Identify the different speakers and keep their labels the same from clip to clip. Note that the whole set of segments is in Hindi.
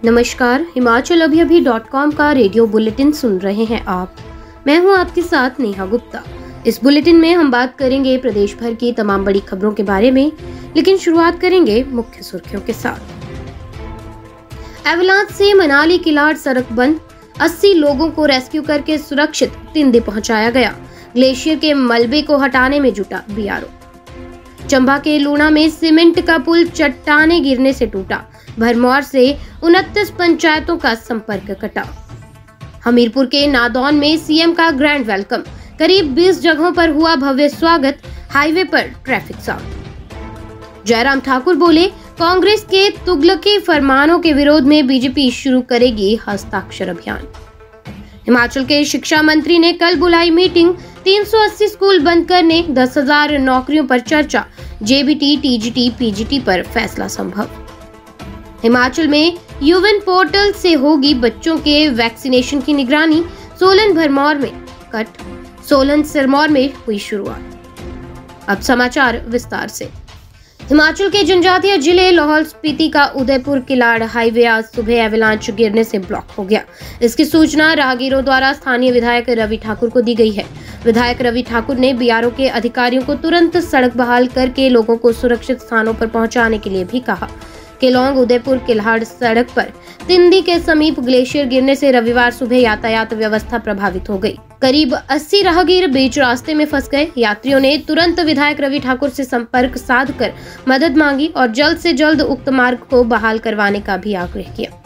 Speaker 1: नमस्कार, हिमाचल अभी.com का रेडियो बुलेटिन सुन रहे हैं आप। मैं हूं आपके साथ नेहा गुप्ता। इस बुलेटिन में हम बात करेंगे प्रदेश भर की तमाम बड़ी खबरों के बारे में, लेकिन शुरुआत करेंगे मुख्य सुर्खियों के साथ। एवलांच से मनाली किलाड़ सड़क बंद, 80 लोगों को रेस्क्यू करके सुरक्षित तिंदी पहुंचाया गया। ग्लेशियर के मलबे को हटाने में जुटा बीआरओ। चंबा के लूणा में सीमेंट का पुल चट्टाने गिरने से टूटा, भरमौर से 29 पंचायतों का संपर्क कटा। हमीरपुर के नादौन में सीएम का ग्रैंड वेलकम, करीब 20 जगहों पर हुआ भव्य स्वागत, हाईवे पर ट्रैफिक जाम। जयराम ठाकुर बोले, कांग्रेस के तुगलकी फरमानों के विरोध में बीजेपी शुरू करेगी हस्ताक्षर अभियान। हिमाचल के शिक्षा मंत्री ने कल बुलाई मीटिंग, 380 स्कूल बंद करने, 10,000 नौकरियों पर चर्चा, जेबीटी, टीजीटी, पीजीटी पर फैसला संभव। हिमाचल में यूविन पोर्टल से होगी बच्चों के वैक्सीनेशन की निगरानी, सोलन भरमौर में कट, सोलन सिरमौर में हुई शुरुआत। अब समाचार विस्तार से। हिमाचल के जनजातीय जिले लाहौल स्पीति का उदयपुर किलाड़ हाईवे आज सुबह एवलांच गिरने से ब्लॉक हो गया। इसकी सूचना राहगीरों द्वारा स्थानीय विधायक रवि ठाकुर को दी गई है। विधायक रवि ठाकुर ने बीआरओ के अधिकारियों को तुरंत सड़क बहाल करके लोगों को सुरक्षित स्थानों पर पहुंचाने के लिए भी कहा। केलोंग उदयपुर किलाड़ सड़क पर तिंदी के समीप ग्लेशियर गिरने से रविवार सुबह यातायात व्यवस्था प्रभावित हो गई। करीब 80 राहगीर बीच रास्ते में फंस गए। यात्रियों ने तुरंत विधायक रवि ठाकुर से संपर्क साधकर मदद मांगी और जल्द से जल्द उक्त मार्ग को बहाल करवाने का भी आग्रह किया।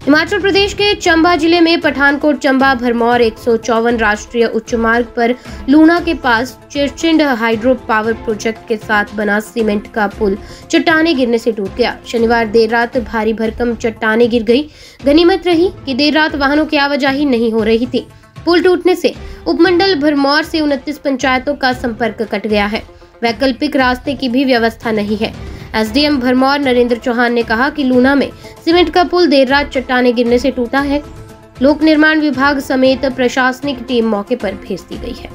Speaker 1: हिमाचल प्रदेश के चंबा जिले में पठानकोट चंबा भरमौर 154 राष्ट्रीय उच्च मार्ग पर लूणा के पास चिरचिंड हाइड्रो पावर प्रोजेक्ट के साथ बना सीमेंट का पुल चट्टाने गिरने से टूट गया। शनिवार देर रात भारी भरकम चट्टाने गिर गई। गनीमत रही कि देर रात वाहनों की आवाजाही नहीं हो रही थी। पुल टूटने से उपमंडल भरमौर से 29 पंचायतों का संपर्क कट गया है। वैकल्पिक रास्ते की भी व्यवस्था नहीं है। एसडीएम भरमौर नरेंद्र चौहान ने कहा कि लूणा में सीमेंट का पुल देर रात चट्टाने गिरने से टूटा है। लोक निर्माण विभाग समेत प्रशासनिक टीम मौके पर भेज दी गई है।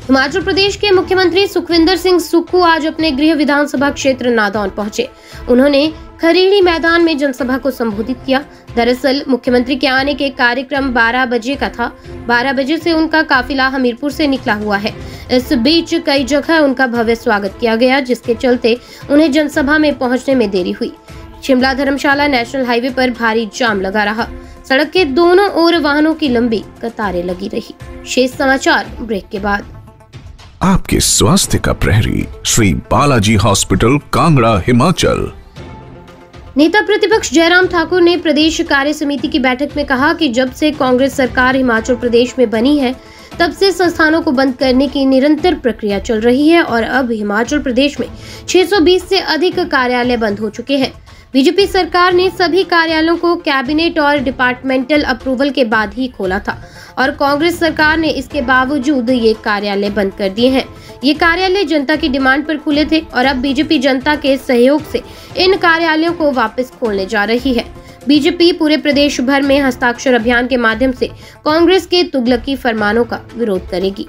Speaker 1: हिमाचल प्रदेश के मुख्यमंत्री सुखविंदर सिंह सुक्खू आज अपने गृह विधानसभा क्षेत्र नादौन पहुंचे। उन्होंने खरीड़ी मैदान में जनसभा को संबोधित किया। दरअसल मुख्यमंत्री के आने के कार्यक्रम 12 बजे का था। 12 बजे से उनका काफिला हमीरपुर से निकला हुआ है। इस बीच कई जगह उनका भव्य स्वागत किया गया, जिसके चलते उन्हें जनसभा में पहुंचने में देरी हुई। शिमला धर्मशाला नेशनल हाईवे पर भारी जाम लगा रहा। सड़क के दोनों ओर वाहनों की लंबी कतारें लगी रही। शेष समाचार ब्रेक के बाद।
Speaker 2: आपके स्वास्थ्य का प्रहरी श्री बालाजी हॉस्पिटल कांगड़ा हिमाचल।
Speaker 1: नेता प्रतिपक्ष जयराम ठाकुर ने प्रदेश कार्य समिति की बैठक में कहा कि जब से कांग्रेस सरकार हिमाचल प्रदेश में बनी है, तब से संस्थानों को बंद करने की निरंतर प्रक्रिया चल रही है और अब हिमाचल प्रदेश में 620 से अधिक कार्यालय बंद हो चुके हैं। बीजेपी सरकार ने सभी कार्यालयों को कैबिनेट और डिपार्टमेंटल अप्रूवल के बाद ही खोला था और कांग्रेस सरकार ने इसके बावजूद ये कार्यालय बंद कर दिए हैं। ये कार्यालय जनता की डिमांड पर खुले थे और अब बीजेपी जनता के सहयोग से इन कार्यालयों को वापस खोलने जा रही है। बीजेपी पूरे प्रदेश भर में हस्ताक्षर अभियान के माध्यम से कांग्रेस के तुगलकी फरमानों का विरोध करेगी।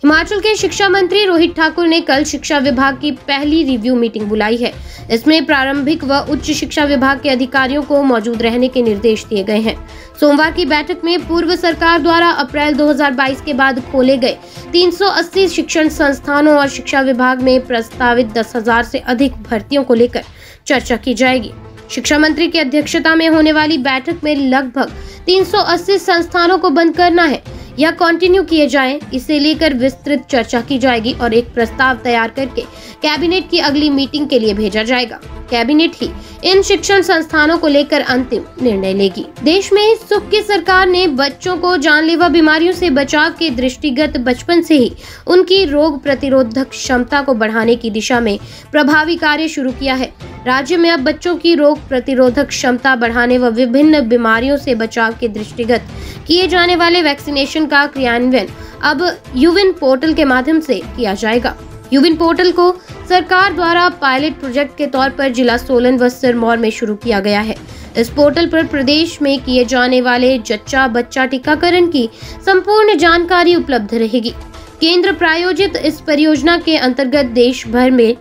Speaker 1: हिमाचल के शिक्षा मंत्री रोहित ठाकुर ने कल शिक्षा विभाग की पहली रिव्यू मीटिंग बुलाई है। इसमें प्रारंभिक व उच्च शिक्षा विभाग के अधिकारियों को मौजूद रहने के निर्देश दिए गए हैं। सोमवार की बैठक में पूर्व सरकार द्वारा अप्रैल 2022 के बाद खोले गए 380 शिक्षण संस्थानों और शिक्षा विभाग में प्रस्तावित 10,000 से अधिक भर्तियों को लेकर चर्चा की जाएगी। शिक्षा मंत्री की अध्यक्षता में होने वाली बैठक में लगभग 380 संस्थानों को बंद करना है या कंटिन्यू किए जाएं, इसे लेकर विस्तृत चर्चा की जाएगी और एक प्रस्ताव तैयार करके कैबिनेट की अगली मीटिंग के लिए भेजा जाएगा। कैबिनेट ही इन शिक्षण संस्थानों को लेकर अंतिम निर्णय लेगी। देश में सुख की सरकार ने बच्चों को जानलेवा बीमारियों से बचाव के दृष्टिगत बचपन से ही उनकी रोग प्रतिरोधक क्षमता को बढ़ाने की दिशा में प्रभावी कार्य शुरू किया है। राज्य में अब बच्चों की रोग प्रतिरोधक क्षमता बढ़ाने व विभिन्न बीमारियों से बचाव के दृष्टिगत किए जाने वाले वैक्सीनेशन का क्रियान्वयन अब यूविन पोर्टल के माध्यम से किया जाएगा। यूविन पोर्टल को सरकार द्वारा पायलट प्रोजेक्ट के तौर पर जिला सोलन व सिरमौर में शुरू किया गया है। इस पोर्टल पर प्रदेश में किए जाने वाले जच्चा बच्चा टीकाकरण की संपूर्ण जानकारी उपलब्ध रहेगी। केंद्र प्रायोजित इस परियोजना के अंतर्गत देश भर में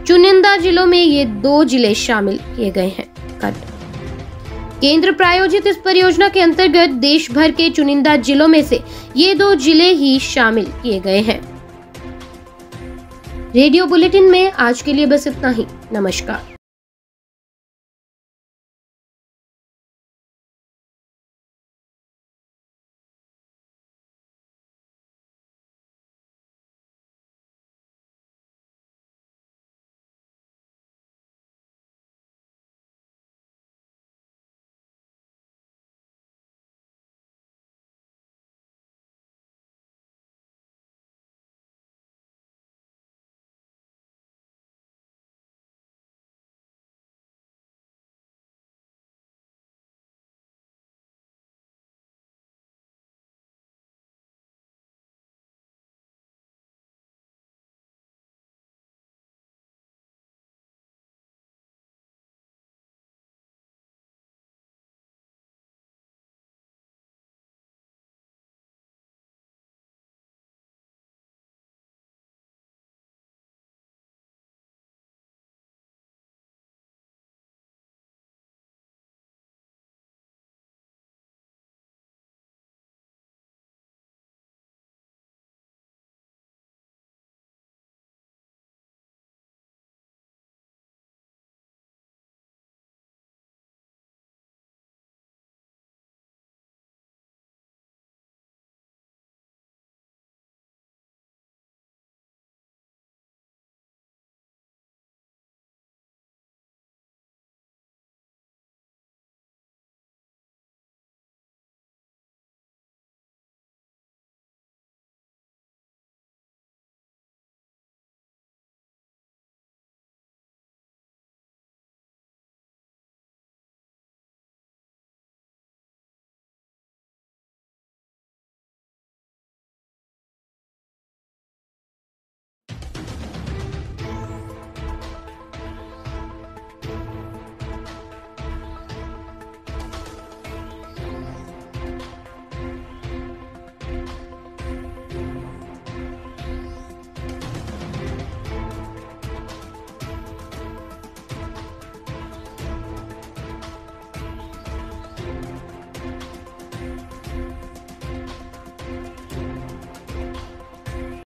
Speaker 1: चुनिंदा जिलों में ये 2 जिले शामिल किए गए हैं। केंद्र प्रायोजित इस परियोजना के अंतर्गत देश भर के चुनिंदा जिलों में से ये 2 जिले ही शामिल किए गए हैं। रेडियो बुलेटिन में आज के लिए बस इतना ही। नमस्कार।